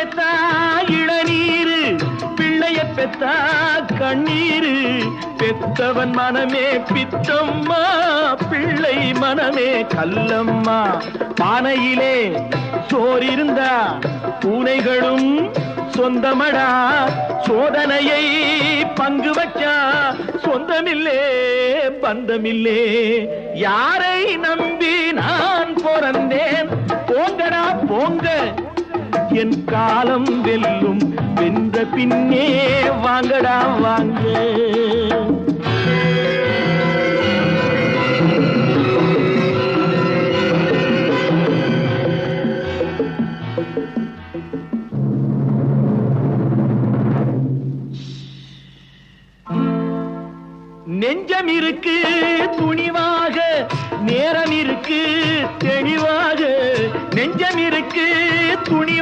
பெத்தா இளநீரு, பிள்ளைய பெத்தா கண்ணீரு. பெத்தவன் மனமே பித்தம்மா, பிள்ளை மனமே கல்லம்மா. பானையிலே சோறிருந்தா பூனைகளும் சொந்தமடா. சோதனையை பங்கு வச்சா சொந்தமில்லே பந்தமில்லே. யாரை நம்பி நான் பிறந்தேன்? போங்கடா போங்க, என் காலம் வெல்லும். வென்ற பின்னே வாங்கடா வாங்க. நெஞ்சம் இருக்கு துணிவாக, நேரம் இருக்கு தெளிவாக. நெஞ்சம் இருக்கு துணிவாக.